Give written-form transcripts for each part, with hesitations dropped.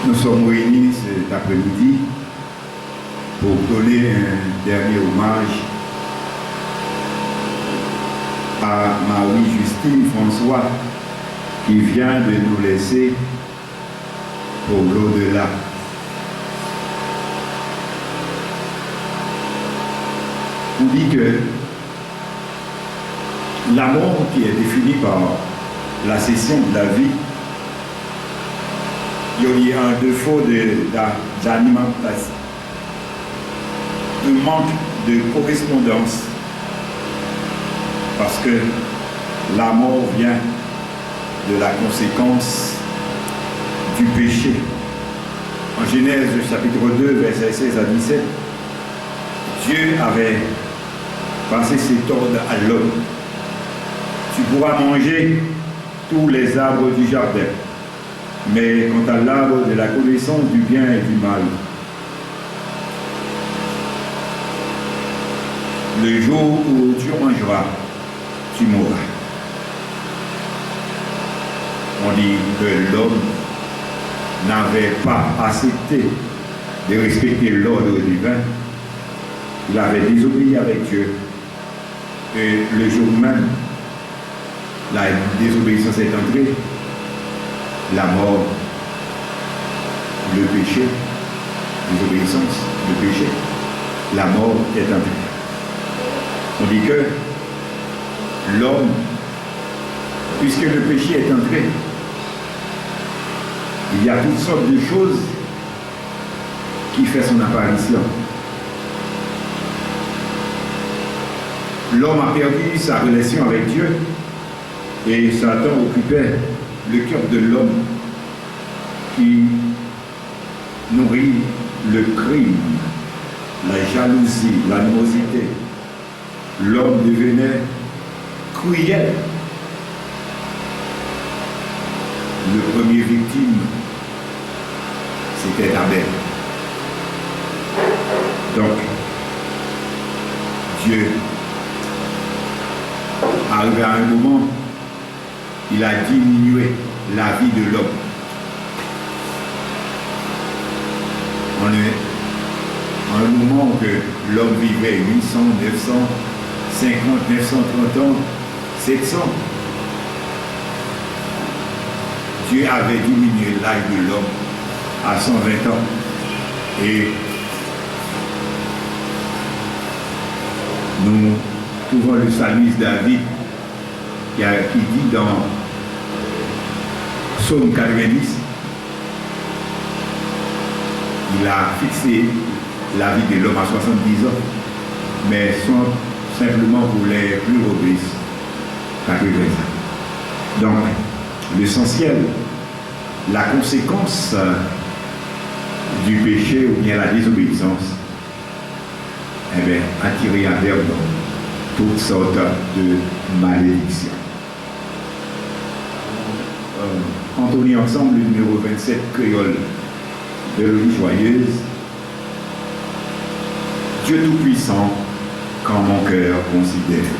Nous sommes réunis cet après-midi pour donner un dernier hommage à Marie-Justine François qui vient de nous laisser pour l'au-delà. On dit que la mort qui est définie par la cessation de la vie, il y a un défaut d'alimentation, un manque de correspondance, parce que la mort vient de la conséquence du péché. En Genèse chapitre 2, versets 16 à 17, Dieu avait passé cet ordre à l'homme. Tu pourras manger tous les arbres du jardin, mais quant à l'arbre de la connaissance du bien et du mal, le jour où tu en mangeras, tu mourras. On dit que l'homme n'avait pas accepté de respecter l'ordre divin. Il avait désobéi avec Dieu. Et le jour même, la désobéissance est entrée, la mort, le péché, désobéissance, le péché, la mort est entrée. On dit que l'homme, puisque le péché est entré, il y a toutes sortes de choses qui font son apparition. L'homme a perdu sa relation avec Dieu et Satan occupait le cœur de l'homme qui nourrit le crime, la jalousie, l'animosité. L'homme devenait cruel. Le premier victime, c'était Abel. Donc, Dieu, arrivé à un moment, il a diminué la vie de l'homme. En un moment que l'homme vivait 800, 900, 50, 930 ans, 700, Dieu avait diminué l'âge de l'homme à 120 ans. Et nous trouvons le psalmiste David qui dit dans Psaume 90, il a fixé la vie de l'homme à 70 ans, mais simplement pour les plus robustes, 80 ans. Donc, l'essentiel, la conséquence du péché ou bien la désobéissance, eh bien, attirer envers nous toutes sortes de malédictions. Entonner ensemble le numéro 27 créole de l'Église joyeuse. Dieu Tout-Puissant, quand mon cœur considère.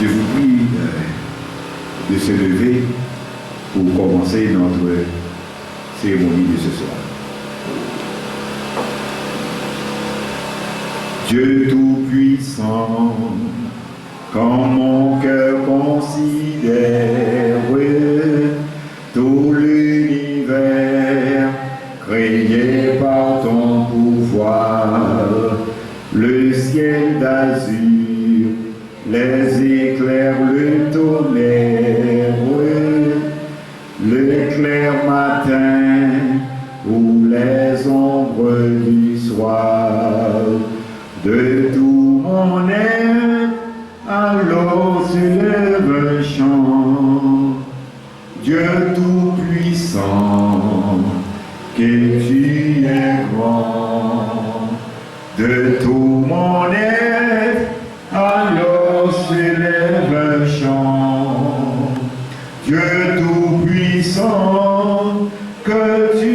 Je vous prie de se lever pour commencer notre cérémonie de ce soir. Dieu Tout-Puissant, quand mon cœur considère tout l'univers créé par ton pouvoir, le ciel d'azur, les éclairs, le tonnerre, le clair matin ou les ombres du soir, de tout mon être, alors s'élève un chant. Dieu Tout-Puissant, que tu es grand, de tout mon être, alors s'élève un chant. Dieu Tout-Puissant, que tu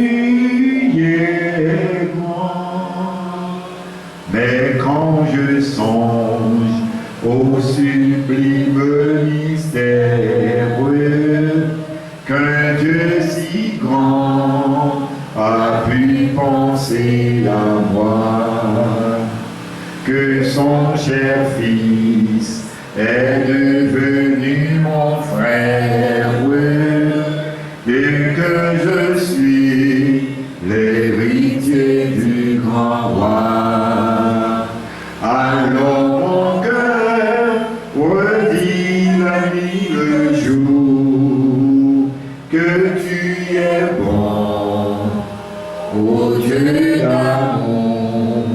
es grand. Mais quand je songe au sublime mystère que Dieu d'amour.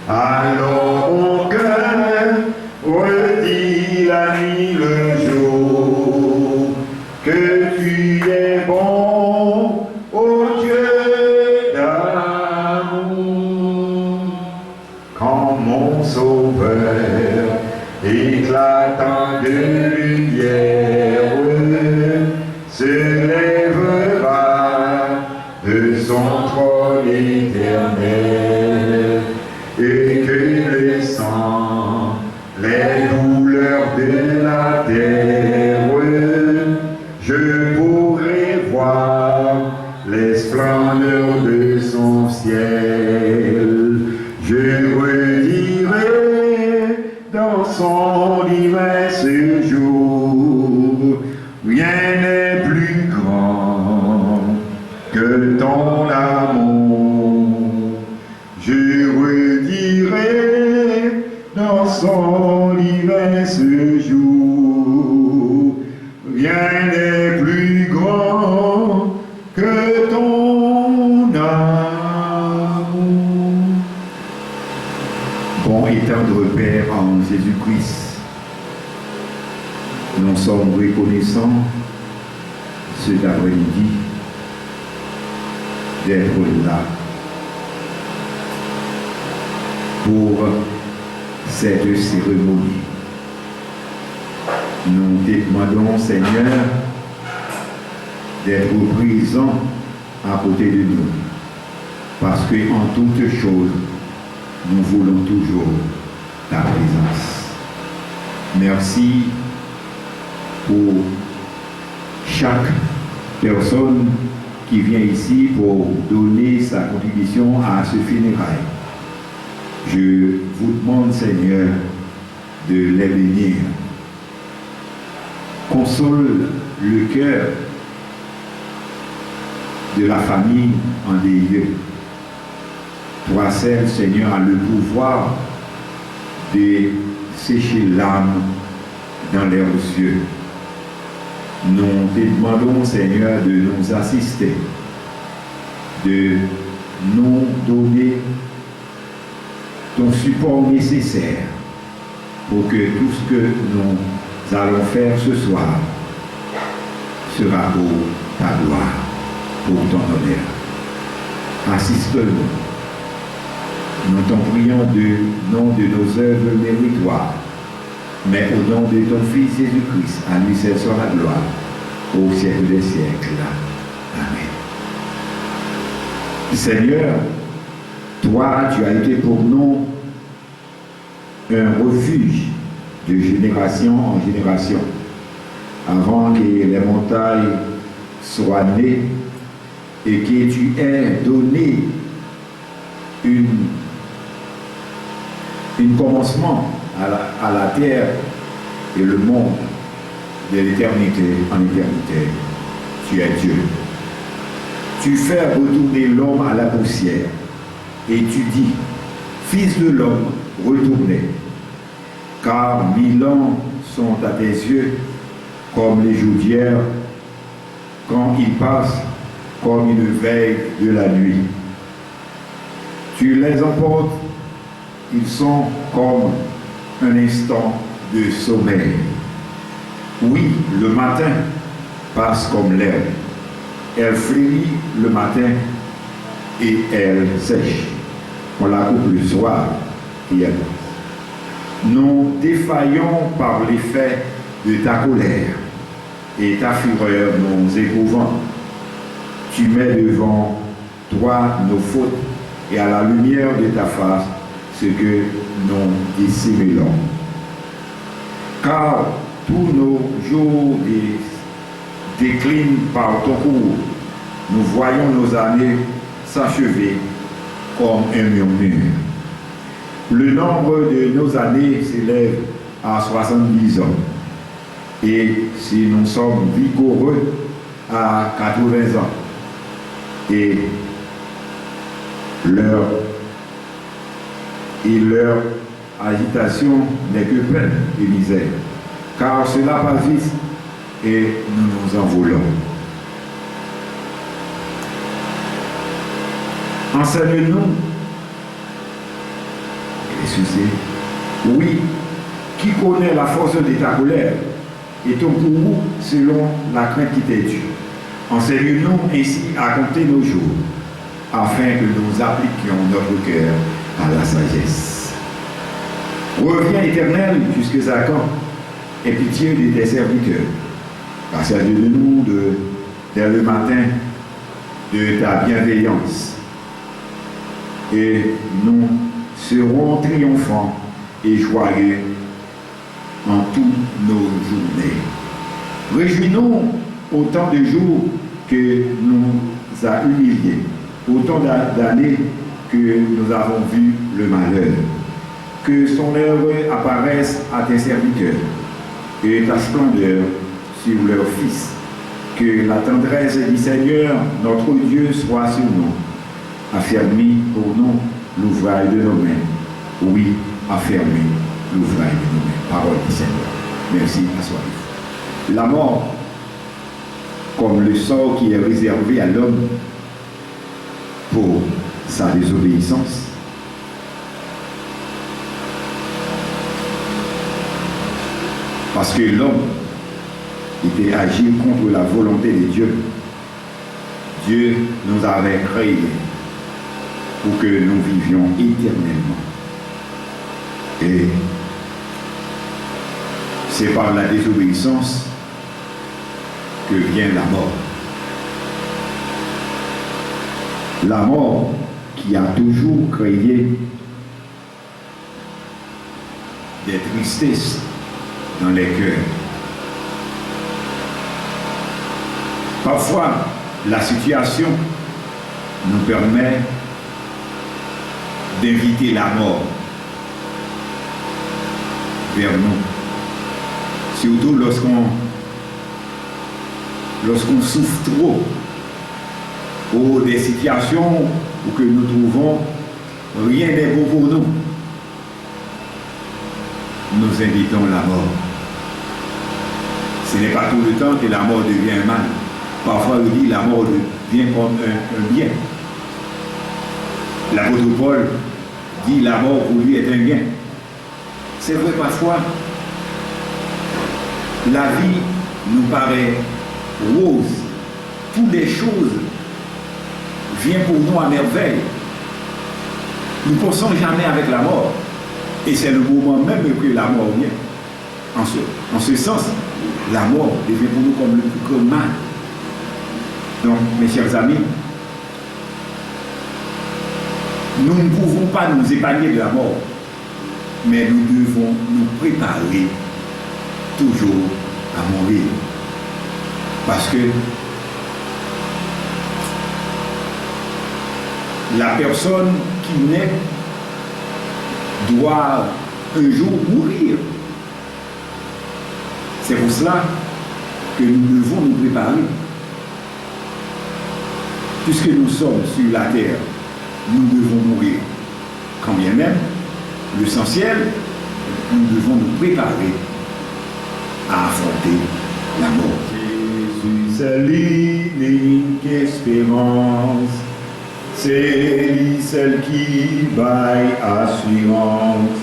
Alors mon cœur redit la nuit, le jour, que tu es bon, ô Dieu d'amour. Quand mon sauveur éclatant de lumière se lèvera de son trône éternel, et que le sang, les douleurs de la terre, je pourrai voir les splendeurs de son ciel. Je redirai dans son divin séjour, rien n'est plus grand que ton amour. Je redirai dans son divin séjour, rien n'est plus grand que ton amour. Bon et tendre Père en Jésus-Christ, nous sommes reconnaissants cet après-midi d'être là pour cette cérémonie. Nous te demandons, Seigneur, d'être présent à côté de nous, parce que en toutes choses, nous voulons toujours ta présence. Merci pour chaque personne qui vient ici pour donner sa contribution à ce funérail. Je vous demande, Seigneur, de les bénir. Console le cœur de la famille en deuil. Toi seul, Seigneur, as le pouvoir de sécher l'âme dans leurs yeux. Nous te demandons, Seigneur, de nous assister, de nous donner ton support nécessaire pour que tout ce que nous allons faire ce soir sera pour ta gloire, pour ton honneur. Assiste-nous. Nous t'en prions non de nos œuvres méritoires, mais au nom de ton Fils Jésus-Christ, à lui seul soit la gloire, au siècle des siècles. Amen. Seigneur, toi, tu as été pour nous un refuge de génération en génération, avant que les montagnes soient nées et que tu aies donné un commencement à la terre et le monde de l'éternité en éternité. Tu es Dieu. Tu fais retourner l'homme à la poussière et tu dis, Fils de l'homme, retournez, car 1000 ans sont à tes yeux comme les jours d'hier, quand ils passent comme une veille de la nuit. Tu les emportes, ils sont comme un instant de sommeil. Oui, le matin passe comme l'herbe. Elle fleurit le matin et elle sèche. On la coupe le soir et elle passe. Nous défaillons par l'effet de ta colère et ta fureur nous éprouvant. Tu mets devant toi nos fautes et à la lumière de ta face ce que nous dissimulons. Car tous nos jours déclinent par ton cours. Nous voyons nos années s'achever comme un murmure. Le nombre de nos années s'élève à 70 ans. Et si nous sommes vigoureux, à 80 ans. Et leur agitation n'est que peine et misère, car cela passe vite et nous nous envolons. Enseigne-nous. Excusez. Oui, qui connaît la force de ta colère et ton courroux selon la crainte qui t'est due. Enseigne-nous ainsi à compter nos jours, afin que nous appliquions notre cœur à la sagesse. Reviens éternel jusqu'à quand, et pitié de tes serviteurs. Parce à de nous dès le matin de ta bienveillance. Et nous serons triomphants et joyeux en toutes nos journées. Réjouis-nous autant de jours que nous a humiliés, autant d'années que nous avons vu le malheur. Que son œuvre apparaisse à tes serviteurs, et ta splendeur sur leurs fils. Que la tendresse du Seigneur, notre Dieu, soit sur nous. Affermis pour nous l'ouvrage de nos mains. Oui, affermis l'ouvrage de nos mains. Parole du Seigneur. Merci, assoyez-vous. La mort, comme le sort qui est réservé à l'homme pour sa désobéissance, parce que l'homme était agi contre la volonté de Dieu. Dieu nous avait créés pour que nous vivions éternellement. Et c'est par la désobéissance que vient la mort. La mort qui a toujours créé des tristesses dans les cœurs. Parfois, la situation nous permet d'inviter la mort vers nous. Surtout lorsqu'on souffre trop, ou des situations où que nous trouvons rien n'est beau pour nous, nous invitons la mort. Ce n'est pas tout le temps que la mort devient un mal. Parfois, on dit la mort devient comme un bien. L'apôtre Paul dit la mort pour lui est un bien. C'est vrai, parfois, la vie nous paraît rose. Toutes les choses viennent pour nous à merveille. Nous ne pensons jamais avec la mort. Et c'est le moment même que la mort vient. En ce sens, la mort devient pour nous comme le plus grand mal. Donc, mes chers amis, nous ne pouvons pas nous épargner de la mort, mais nous devons nous préparer toujours à mourir. Parce que la personne qui naît doit un jour mourir. C'est pour cela que nous devons nous préparer. Puisque nous sommes sur la terre, nous devons mourir. Quand bien même, l'essentiel, nous devons nous préparer à affronter la mort. Jésus, c'est l'unique espérance. C'est lui celle qui baille assurance.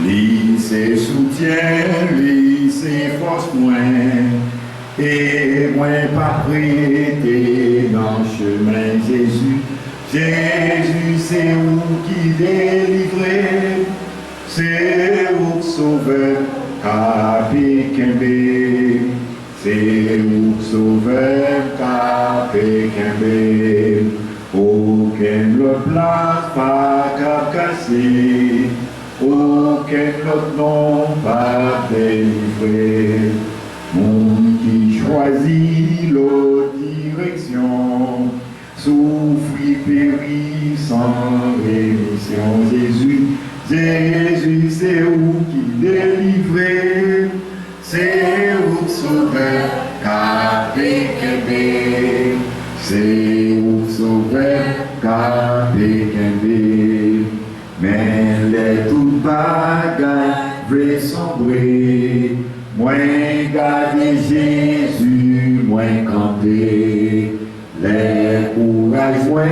Lui c'est soutien, lui c'est force moins. Et moi pas prêté dans le chemin Jésus. Jésus c'est où qui délivre. C'est où sauveur capé Kembe. C'est où sauveur capé Kembe. Aucun autre place pas qu'à casser, aucun autre nom pas délivré. Mon qui choisit l'autre direction, souffre, périt sans rémission. Jésus, Jésus, c'est où qui délivre, c'est où sauveur, capé Kembe. C'est où sauveur, capé Kembe. Mais les toutes bagailles veulent sombrer. Moi garder Jésus, moi camper. Les courage, moi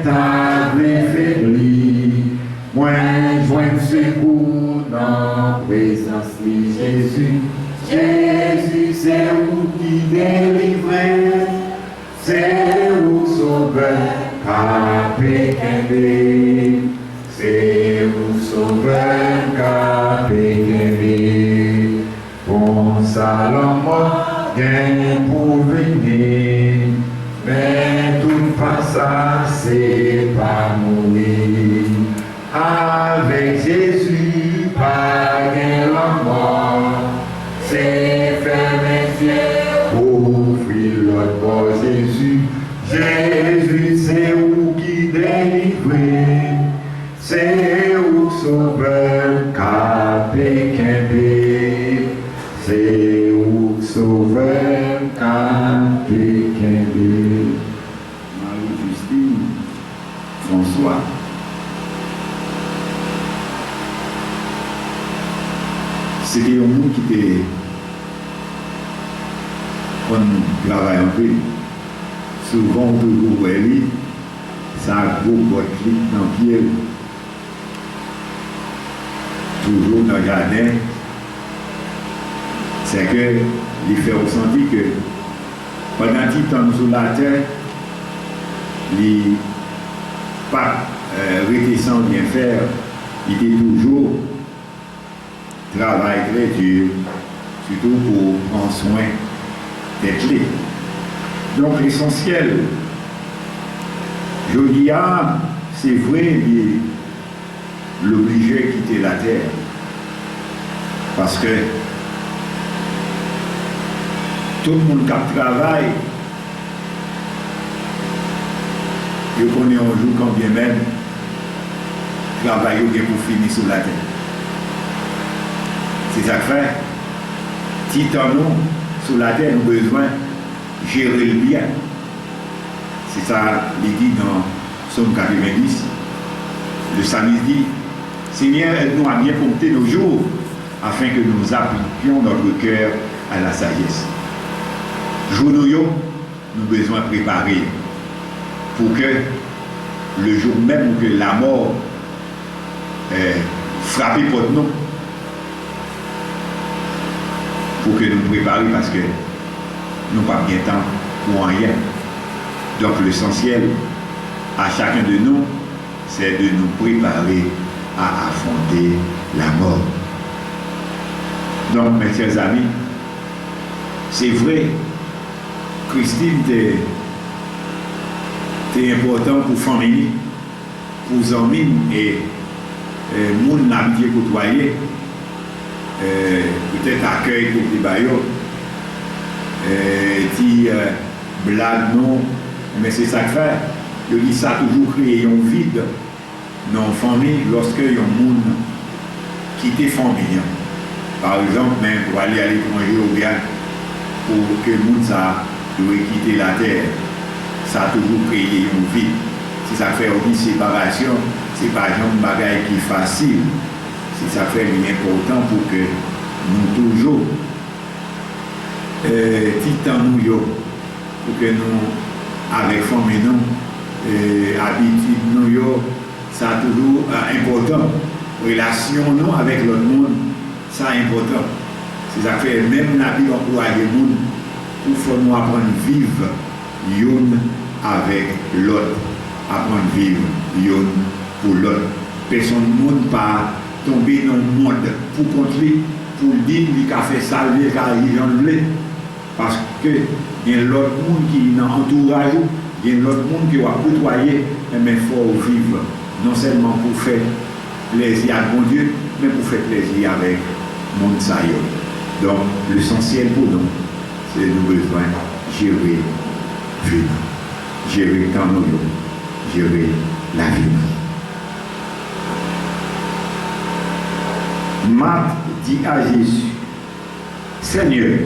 t'avais gain pour venir, mais tout ça c'est pas mourir. Avec Jésus, pas gain la mort, c'est fermer ciel, ouvrir l'autre bord. Jésus, Jésus, c'est où qui délivre, c'est où sauveur, capé, quimper. C'est où sauveur, capé, quimper. Marie-Justine, François. C'était un monde qui était on travaille un peu. Souvent, toujours, oui, ça a gros boîte dans le pied. Toujours dans le jardin. C'est que il fait ressentir que pendant qu'il est sur la terre, il n'a pas arrêté sans bien faire. Il était toujours travail très dur, surtout pour prendre soin des clés. Donc l'essentiel, je dis, c'est vrai, il est obligé de quitter la terre. Parce que tout le monde qui travaille, je connais un jour quand bien même, travail pour finir sur la terre. C'est ça que fait. Titanon, sur la terre, nous avons besoin de gérer le bien. C'est ça, il dit dans Somme 90. Le samedi, Seigneur, aide-nous à bien compter nos jours, afin que nous appliquions notre cœur à la sagesse. Jour nous avons besoin de préparer pour que le jour même que la mort frappe pour nous, pour que nous nous préparions parce que nous n'avons pas bien de temps pour rien. Donc l'essentiel à chacun de nous, c'est de nous préparer à affronter la mort. Donc mes chers amis, c'est vrai, Christine c'est important pour famille, pour amis et moun n'habitué côtoyer. Peut-être accueil pour les baillots, dit blague non, mais c'est ça que fait. Je dis ça toujours créer un vide dans la famille lorsque il y a un monde qui quitte la famille. Par exemple, même pour aller à l'étranger ou bien pour que le monde doit quitter la terre, ça a toujours créé un vide. C'est ça que fait une séparation, c'est pas un bagage qui est facile. C'est ça fait important pour que nous toujours nous pour que nous avec famille nous habitude nous ça toujours important. Relation nous avec l'autre monde, ça est important. C'est ça fait même la vie employé le monde il faut nous apprendre à vivre l'un avec l'autre, apprendre à vivre l'un pour l'autre. Personne ne monde pas tomber dans le monde pour contrôler, pour dire qu'il a fait ça, qu'il a fait parce que il y a l'autre monde qui est dans l'entourage, il y a l'autre monde qui va côtoyer, mais il faut vivre, non seulement pour faire plaisir à mon Dieu, mais pour faire plaisir avec le monde. Donc l'essentiel pour nous, c'est nous besoin de gérer vivre, gérer dans nos jours, gérer la vie. Marthe dit à Jésus, Seigneur,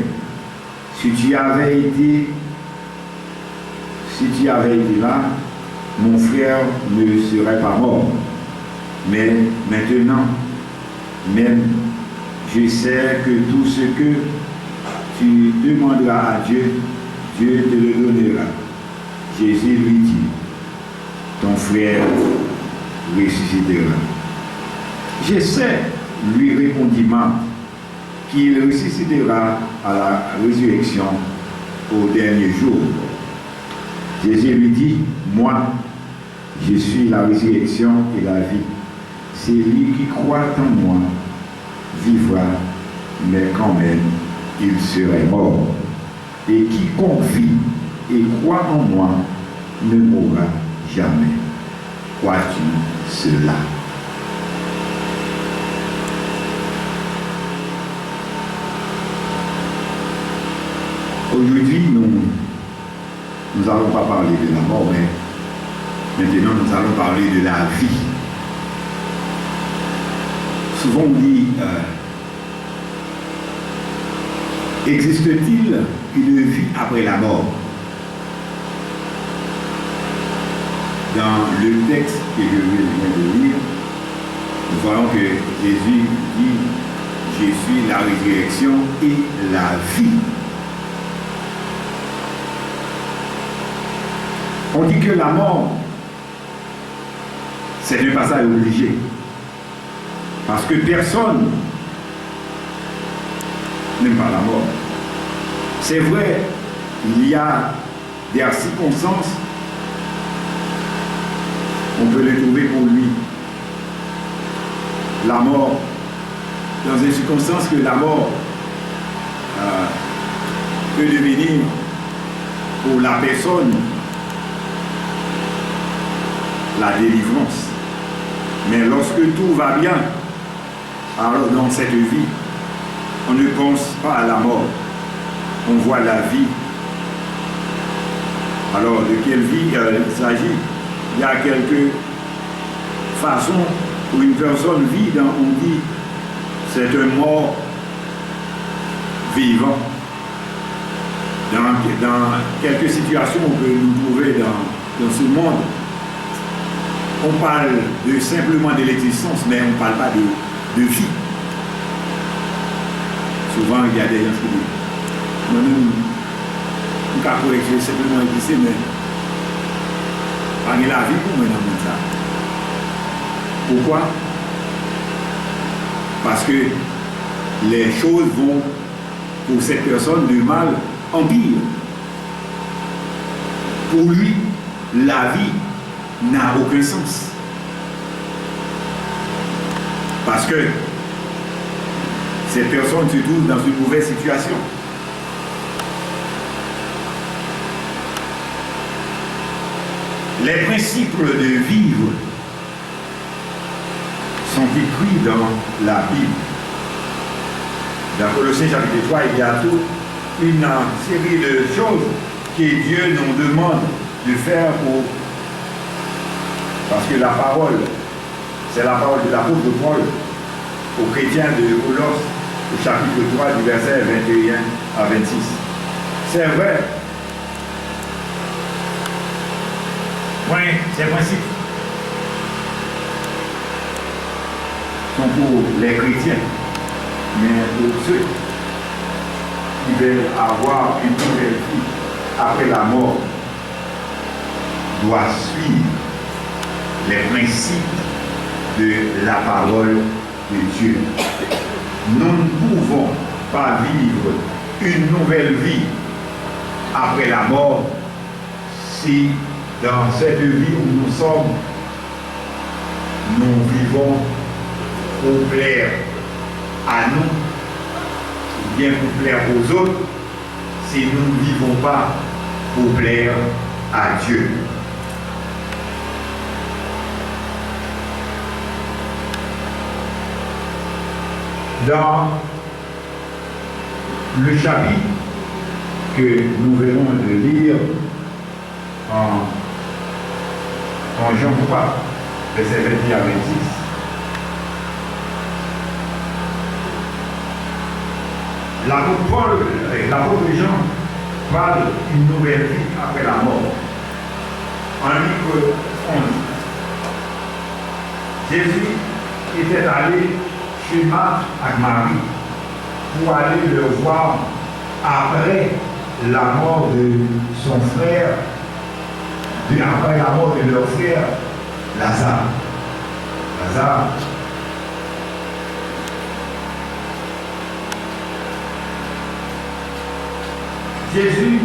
si tu avais été là, mon frère ne serait pas mort. Mais maintenant, même je sais que tout ce que tu demanderas à Dieu, Dieu te le donnera. Jésus lui dit, ton frère ressuscitera. Je sais, lui répondit Marthe, qu'il ressuscitera à la résurrection au dernier jour. Jésus lui dit, moi, je suis la résurrection et la vie. C'est lui qui croit en moi, vivra, mais quand même, il serait mort. et quiconque vit et croit en moi ne mourra jamais. Crois-tu cela? Aujourd'hui, nous n'allons pas parler de la mort, mais maintenant nous allons parler de la vie. Souvent on dit, existe-t-il une vie après la mort? Dans le texte que je viens de lire, nous voyons que Jésus dit, je suis la résurrection et la vie. On dit que la mort, c'est un passage obligé. Parce que personne n'aime pas la mort. C'est vrai, il y a des circonstances, on peut les trouver pour lui. La mort, dans une circonstance que la mort peut devenir pour la personne la délivrance. Mais lorsque tout va bien, alors dans cette vie, on ne pense pas à la mort, on voit la vie. Alors de quelle vie il s'agit? Il y a quelques façons où une personne vit, on dit c'est un mort vivant. Dans quelques situations, on peut nous trouver dans ce monde. On parle simplement de l'existence, mais on ne parle pas de vie. Souvent, il y a des gens qui disent, nous pouvons simplement exister, mais pas de la vie pour moi dans ça. Pourquoi? Parce que les choses vont, pour cette personne, de mal en pire. Pour lui, la vie n'a aucun sens. Parce que cette personne se trouve dans une mauvaise situation. Les principes de vivre sont écrits dans la Bible. Dans Colossiens chapitre 3, il y a toute une série de choses que Dieu nous demande de faire parce que la parole, c'est la parole de l'apôtre Paul aux chrétiens de Colosse, au chapitre 3, du verset 21 à 26. C'est vrai. Oui, ces principes sont pour les chrétiens, mais pour ceux qui veulent avoir une nouvelle vie après la mort, doivent suivre les principes de la parole de Dieu. Nous ne pouvons pas vivre une nouvelle vie après la mort si dans cette vie où nous sommes, nous vivons pour plaire à nous, ou bien pour plaire aux autres, si nous ne vivons pas pour plaire à Dieu. Dans le chapitre que nous venons de lire en Jean 3, verset 21 à 26, l'apôtre Jean parle d'une nouvelle vie après la mort. En livre 11, Jésus était allé chez Marthe et Marie pour aller le voir après la mort de son frère, après la mort de leur frère Lazare. Jésus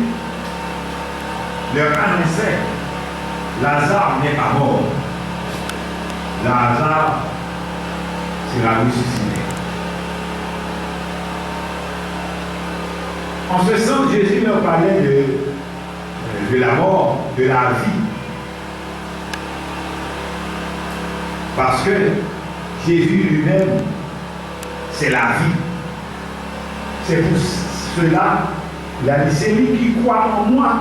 leur annonçait, Lazare n'est pas mort. Lazare sera ressuscité. En ce sens, Jésus leur parlait de la mort, de la vie. Parce que Jésus lui-même, c'est la vie. C'est pour cela, il a dit, celui qui croit en moi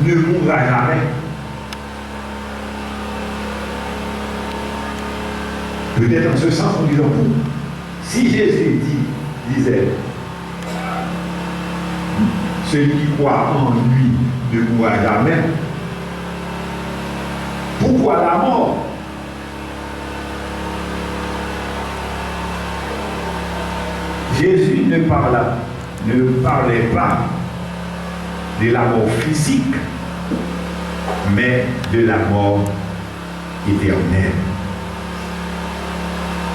ne mourra jamais. Peut-être en ce sens, en disant, si Jésus disait, celui qui croit en lui ne mourra jamais, pourquoi la mort? Jésus ne parlait pas de la mort physique, mais de la mort éternelle.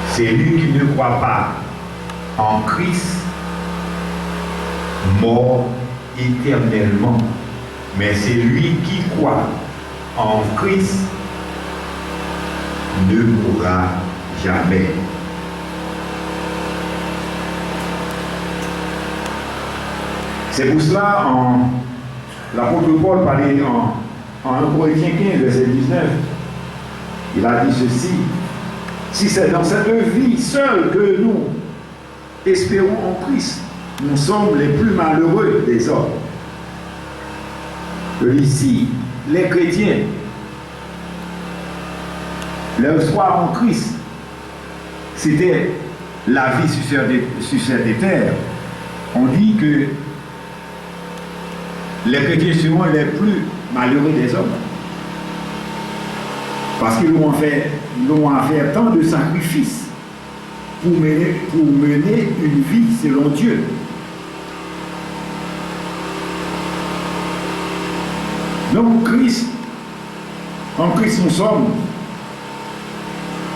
C'est lui qui ne croit pas en Christ, mort éternellement. Mais c'est lui qui croit en Christ, ne mourra jamais. C'est pour cela, l'apôtre Paul parlait en 1 Corinthiens 15, verset 19. Il a dit ceci: si c'est dans cette vie seule que nous espérons en Christ, nous sommes les plus malheureux des hommes. Ici, les chrétiens, leur espoir en Christ, c'était la vie sur cette terre. On dit que les chrétiens seront les plus malheureux des hommes. Parce qu'ils vont faire tant de sacrifices pour mener une vie selon Dieu. Donc en Christ nous sommes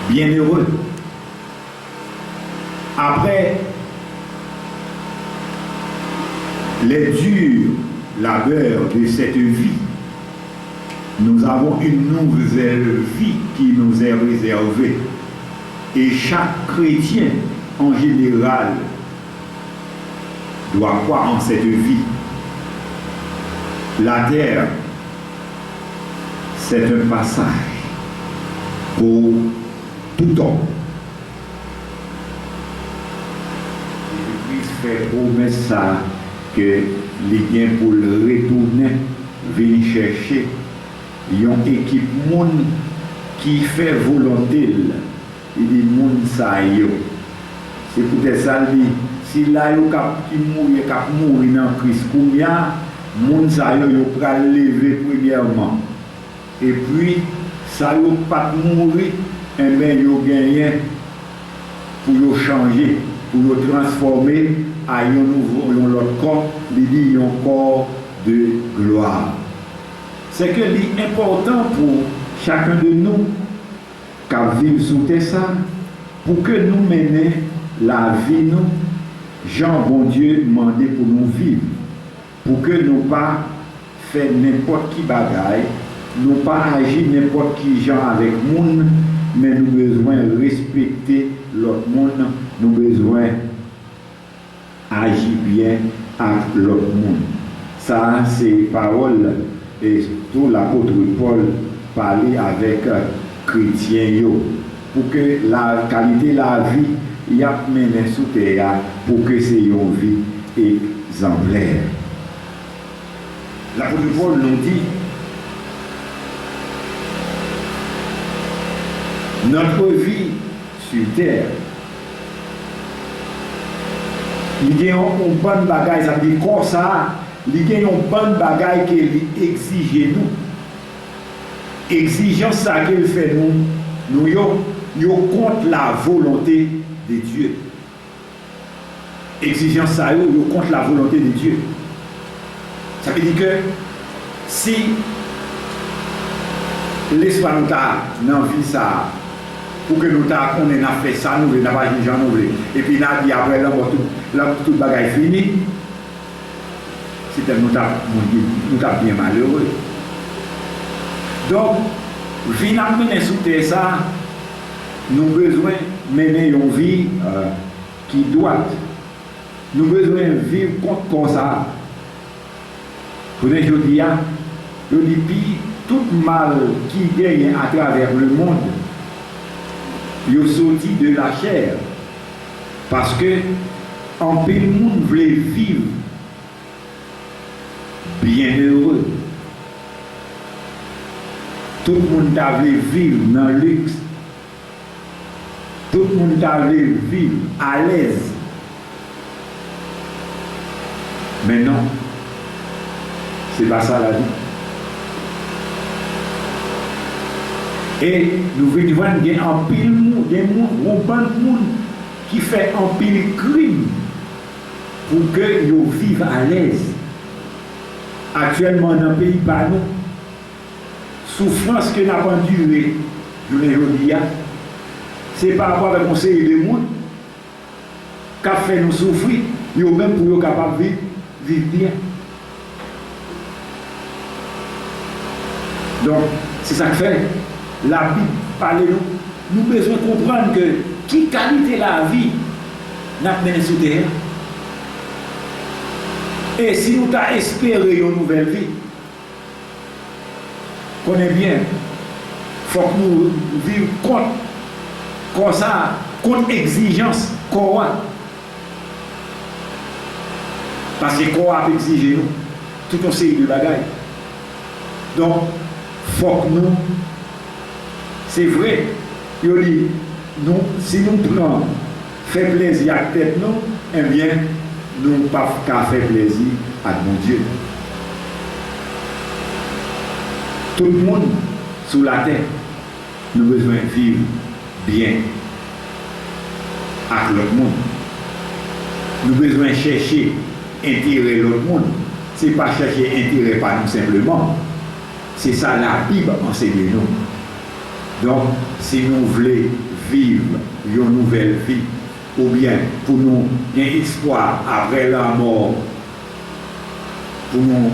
bienheureux. Après les durs labeurs de cette vie, nous avons une nouvelle vie qui nous est réservée. Et chaque chrétien, en général, doit croire en cette vie. La terre, c'est un passage pour tout homme. Jésus-Christ fait promesse ça que les gains pour le retourner, venir chercher une équipe monde qui fait volonté. Il dit monde ça yo. C'est peut-être ça dit si là yo qui mourir dans Christ combien monde ça yo pral lever premièrement. Et puis ça yo pas mourir et ben yo gagner pour yo changer, pour yo transformer à un autre corps, il dit un corps de gloire. C'est que l'important pour chacun de nous qui vivent sous ça, pour que nous menions la vie, nous, Jean, bon Dieu, demandé pour nous vivre, pour que nous pas faire n'importe qui bagaille, nous pas agir n'importe qui gens avec monde, mais nous besoin respecter l'autre monde, nous besoin agir bien avec l'autre monde. Ça, c'est parole et tout l'apôtre Paul parlait avec chrétiens pour que la qualité de la vie y a mené sous terre pour que c'est une vie exemplaire. L'apôtre Paul nous dit notre vie sur terre, il y a une bonne bagaille, ça dit comme ça, il y a une bonne bagaille qui exige nous. Exigence ça qu'il fait nous contre la volonté de Dieu. Exigence ça contre la volonté de Dieu. Ça veut dire que si l'espoir nous a dans la vie ça, pour que nous qu'on a fait ça, nous n'avons pas dit j'en oublie. Et puis nous a dit après tout le bagage fini, c'était nous bien malheureux. Donc, finalement, sous ça, nous avons besoin de mener une vie qui doit. nous avons besoin de vivre contre ça. Pour les jours d'hier, je dis tout mal qui gagne à travers le monde, il est sorti de la chair. Parce que en peu de monde voulait vivre bien heureux. Tout le monde voulait vivre dans le luxe. Tout le monde voulait vivre à l'aise. Mais non, c'est pas ça la vie. Et nous voyons qu'il y a un pile de monde qui fait un pile crime pour que nous vivions à l'aise. Actuellement, dans le pays par nous, souffrance que nous avons endurée, je l'ai dit, c'est par rapport à conseil de monde qui a fait nous souffrir, nous même pour nous capables de vivre bien. Donc, c'est ça que fait. La Bible parle nous. Nous devons comprendre que qui qualité la vie n'a mené sur terre. Et si nous avons espéré une nouvelle vie, connaissez bien, il faut que nous vivions contre exigence qu'on parce que qu'on a exigé nous tout un série de bagailles. Donc, il faut que nous, c'est vrai, nous, si nous prenons, fait plaisir à la tête, nous, eh bien, nous ne pouvons pas faire plaisir à mon Dieu. Tout le monde sur la terre, nous avons besoin de vivre bien avec l'autre monde. Nous avons besoin de chercher intérêt l'autre monde. Ce n'est pas chercher intérêt par nous simplement. C'est ça la Bible enseigne nous. Donc, si nous voulons vivre une nouvelle vie, ou bien pour nous un espoir après la mort, pour nous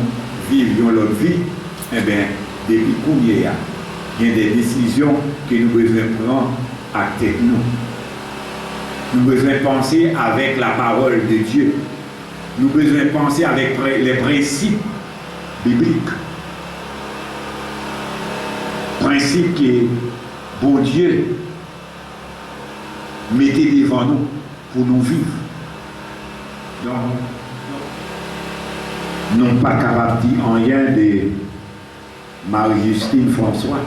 vivre une autre vie, eh bien, depuis combien il y a des décisions que nous devons prendre à tête nous. Nous devons penser avec la parole de Dieu. Nous devons penser avec les principes bibliques. Principe que bon Dieu mettez devant nous pour nous vivre. Donc, nous ne sommes pas capables de dire rien de Marie-Justine François.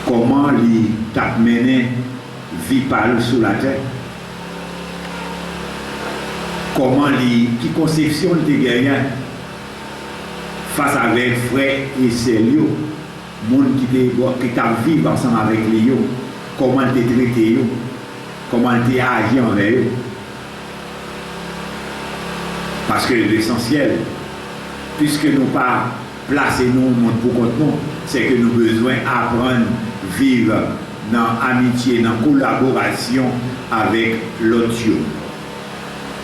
Comment il t'a mené vie par sous la terre? Comment qui conception de gagné face avec frères et sœurs, monde qui t'a vivre ensemble avec lui, comment te traiter, comment te agir envers eux. Parce que l'essentiel, puisque nous pas placer nous monde pour compte nous, c'est que nous avons besoin d'apprendre à vivre dans l'amitié, dans la collaboration avec l'autre.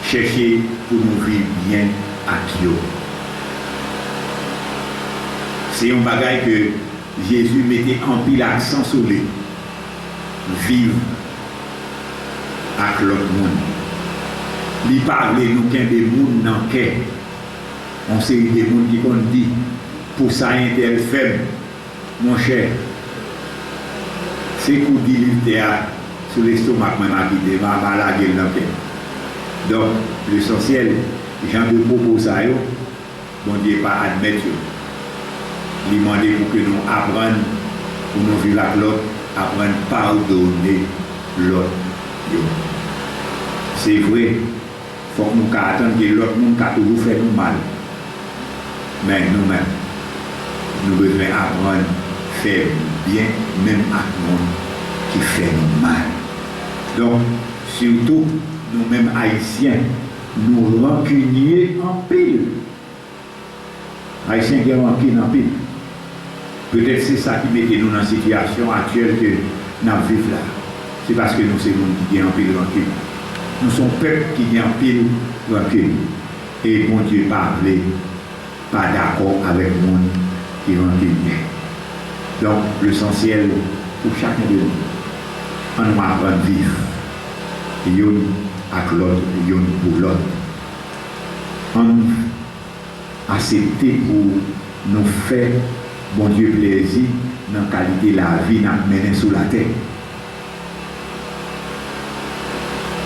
Chercher pour nous vivre bien à Dieu. C'est un bagage que Jésus mettait en pile l'accent sur lui. Vivre avec l'autre monde. Il parlait nous qu'il y a des mondes dans le cœur. On sait des mondes qui ont dit pour ça un tel faible, mon cher. C'est qu'on dit sur l'estomac, qui est malade dans le cœur. Donc, l'essentiel, les gens de propos, ça, bon Dieu, pas admettre. Il demande pour que nous apprenions, pour nous vivre avec l'autre, apprendre à pardonner l'autre. C'est vrai, il faut que nous attendions que l'autre monde a toujours fait nous mal. Mais nous-mêmes, nous devons apprendre à faire bien, même à le monde qui fait nous mal. Donc, surtout, nous-mêmes haïtiens, nous rancuniers en pile. Haïtiens qui rancunent en pile. Peut-être c'est ça qui met nous dans la situation actuelle que nous vivons là. C'est parce que nous sommes gens qui ont en pile rancune. Nous sommes peuple qui ont en pile rancune. Et bon Dieu parle, pas d'accord avec le monde qui rancune bien. Donc l'essentiel pour chacun de nous, on nous apprend à vivre. avec l'autre, yon pour l'autre. On accepte pour nous faire, bon Dieu, plaisir dans la qualité de la vie nous mener sur la terre.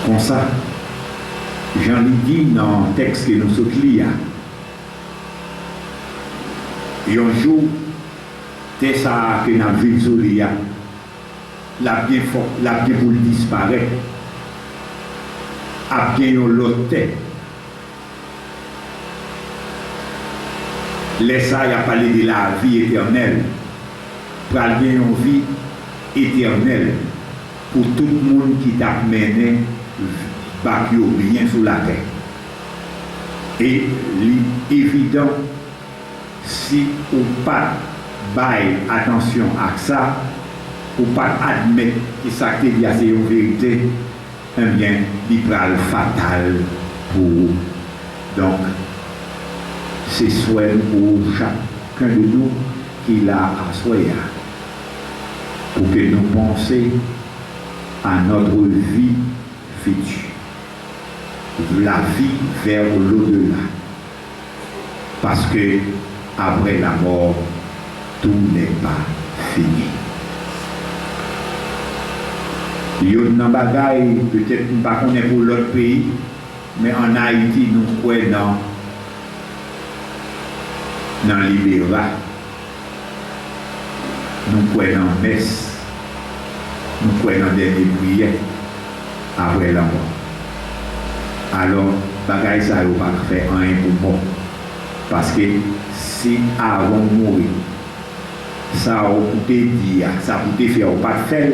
Comme ça, Jean dit dans le texte que nous sommes lire, un jour, c'est ça que nous avons vu sur l'IA, la bien fort, la bien pour disparaître, a bien l'autre tête. Laissez ça, il a parlé de la vie éternelle, pour bien une vie éternelle pour tout le monde qui t'a mené bien sur la terre. Et évident, si on pas bail attention à ça, ou pas admettre que ça c'est une vérité, eh bien, il sera fatal pour vous. Donc, c'est souhait pour chacun de nous qui l'a à souhaiter, pour que nous pensions à notre vie future, la vie vers l'au-delà. Parce que après la mort, tout n'est pas fini. Il y a une bagaille, peut-être pas qu'on est pour l'autre pays, mais en Haïti, nous croyons dans l'Ibéra, nous croyons dans la messe, nous croyons dans des prières après la mort. Alors, bagaille ça ne va pas faire rien pour moi. Parce que si avant de mourir, ça a coûté dire, ça a coûté faire pas de faire,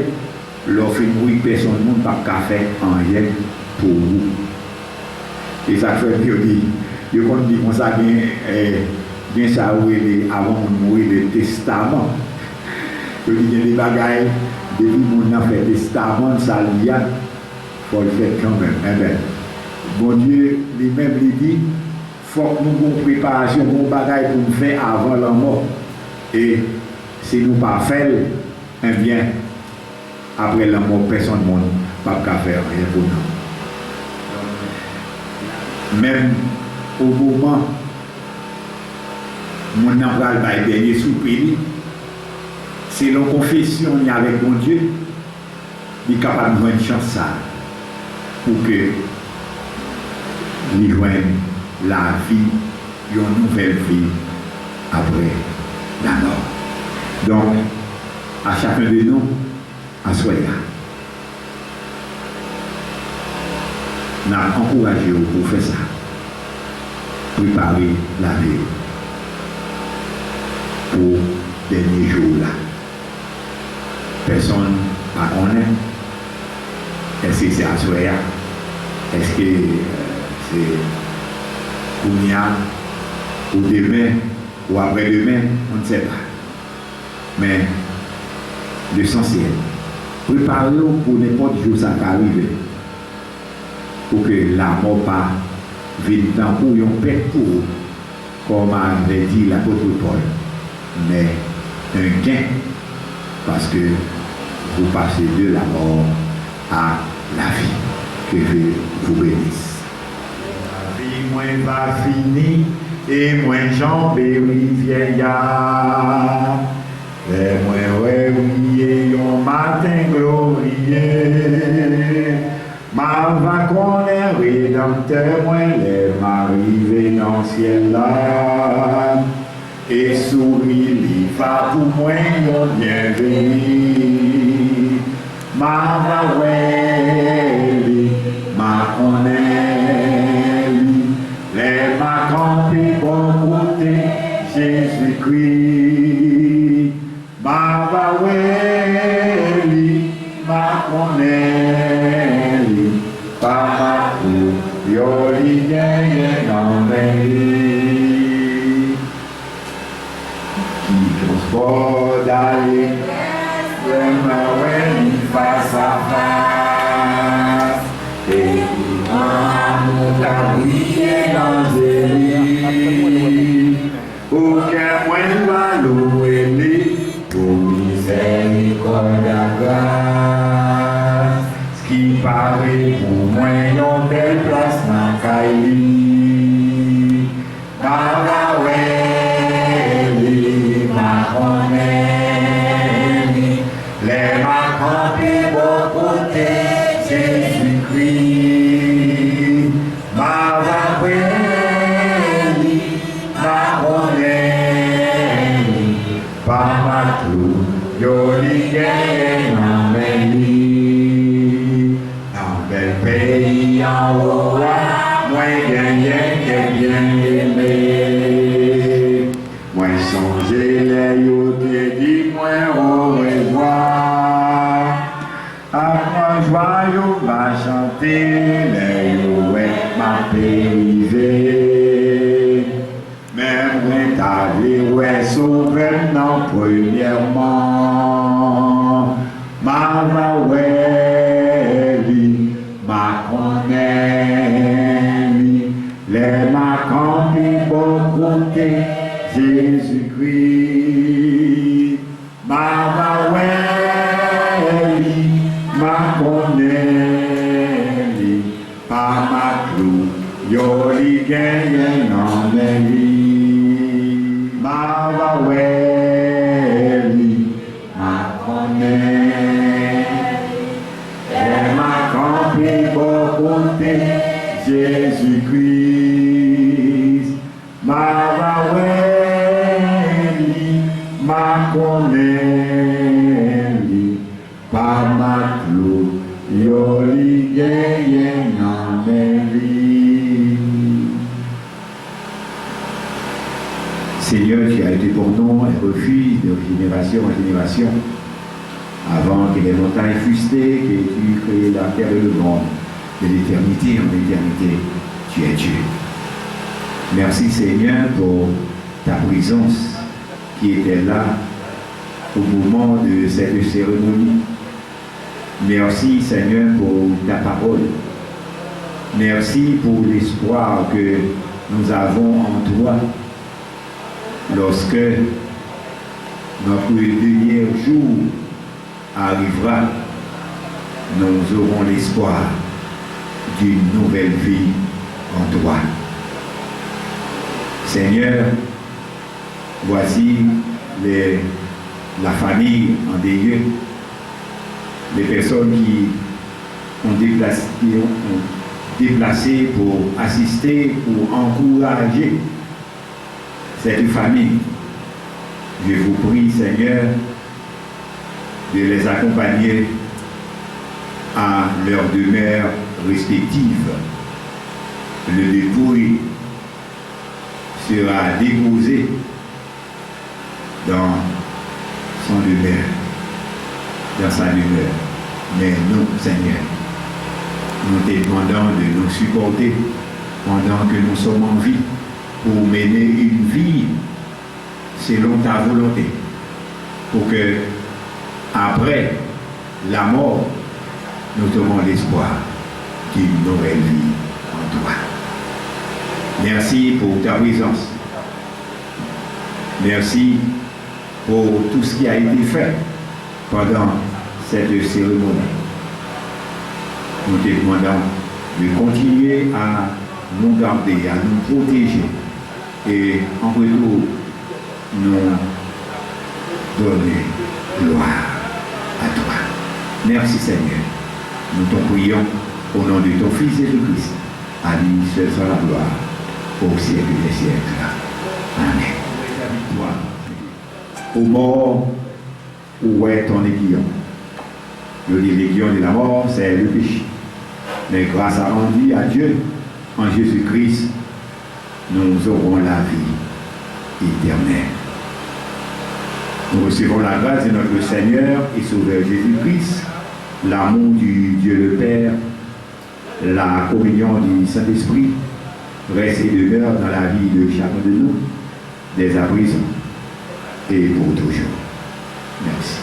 l'offre mourir, personne ne peut pas faire rien pour vous. Et ça fait que je dis comme ça, bien ça avant de mourir, le testament. Je dis qu'il y a des bagailles, depuis qu'on a fait le testament, ça il faut le faire quand même. Eh bien, bon Dieu lui-même lui dit, il faut que nous ayons une préparation, une bagaille pour nous faire avant la mort. Et si nous ne pas faire, eh bien, après la mort, personne ne peut pas faire rien pour nous. Même au moment où mon envoi le dernier soupir, c'est la confession avec mon Dieu, il est capable de jouer une chance ça, pour que il joigne la vie, une nouvelle vie après la mort. Donc, à chacun de nous, à soi là. Nous avons encouragé pour faire ça. Préparer la vie pour les derniers jours là. Personne ne connaît. Est-ce que c'est à soi là? Est-ce que c'est Kounia ou demain ou après-demain? On ne sait pas. Mais l'essentiel, préparez-vous pour n'importe jour ça va arriver. Pour que la mort pas vienne dans pour un pète pour, comme avait dit l'apôtre Paul. Mais un gain, parce que vous passez de la mort à la vie. Que Dieu vous bénisse. La vie moins va finir et moins jambes et vieillard. Et moi, oui, un matin glorieux, ma va qu'on est rédempteur, moi, les m'arriver dans le ciel là, et souris, il va pour moi, mon bienvenu, ma va ouais, ma qu'on est, les ma campé bon côté, Jésus-Christ. Baba weli, ma koneli, Baba ku, yoli yeye nambeli. Qui transport d'aller, vraiment weli face à face, et qui amour t'a brillé dans les lits, aucun moyen va louer. Pour miséricorde à grâce, ce qui paraît pour moi, Pamatou, Yoli Gaye, non Beli, non bel pays en haut, moi bien aimé. Moi songer les yo te dit, moi au revoir. À moi joyeux va chanter, les yo est ma payée. Même ta vie, ouais, sauver non premièrement. Ma va ouais, ma connaît, les ma campi beaucoup Jésus-Christ. Ma va ouais, ma connaît, pas ma clou, yoli gagne non mais ma va ouais, ma connaît, et ma campi beaucoup Jésus-Christ. Ma va ouais, ma connaît, pas ma clou, yoli gagne non mais Seigneur, tu as été pour nous un refuge de génération en génération. Avant que les montagnes fussent, que tu créais la terre et le monde, de l'éternité en éternité, tu es Dieu. Merci Seigneur pour ta présence qui était là au moment de cette cérémonie. Merci Seigneur pour ta parole. Merci pour l'espoir que nous avons en toi. Lorsque notre dernier jour arrivera, nous aurons l'espoir d'une nouvelle vie en toi. Seigneur, voici la famille endeuillée, les personnes qui ont déplacé pour assister, pour encourager cette famille. Je vous prie, Seigneur, de les accompagner à leur demeure respective. Le dépouille sera déposé dans son demeure, dans sa demeure. Mais nous, Seigneur, nous te demandons de nous supporter pendant que nous sommes en vie, pour mener une vie selon ta volonté, pour que après la mort, nous aurons l'espoir d'une nouvelle vie en toi. Merci pour ta présence. Merci pour tout ce qui a été fait pendant cette cérémonie. Nous te demandons de continuer à nous garder, à nous protéger et en retour nous donner gloire à toi. Merci Seigneur. Nous t'en prions au nom de ton Fils Jésus-Christ. À lui seul soit la gloire au siècle des siècles. Amen. Au mort, où est ton aiguillon? L'aiguillon de la mort, c'est le péché. Mais grâce à rendu à Dieu, en Jésus-Christ, nous aurons la vie éternelle. Nous recevons la grâce de notre Seigneur et Sauveur Jésus-Christ, l'amour du Dieu le Père, la communion du Saint-Esprit, reste et demeure dans la vie de chacun de nous, dès à présent et pour toujours. Merci.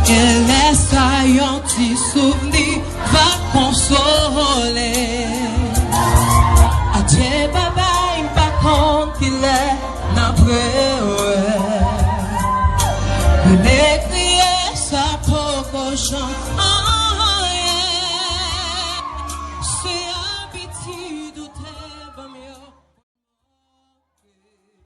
Et laisse un petit souvenir va consoler. Adieu baba, il pas compte qu'il est n'après l'écrier ça pour cochon.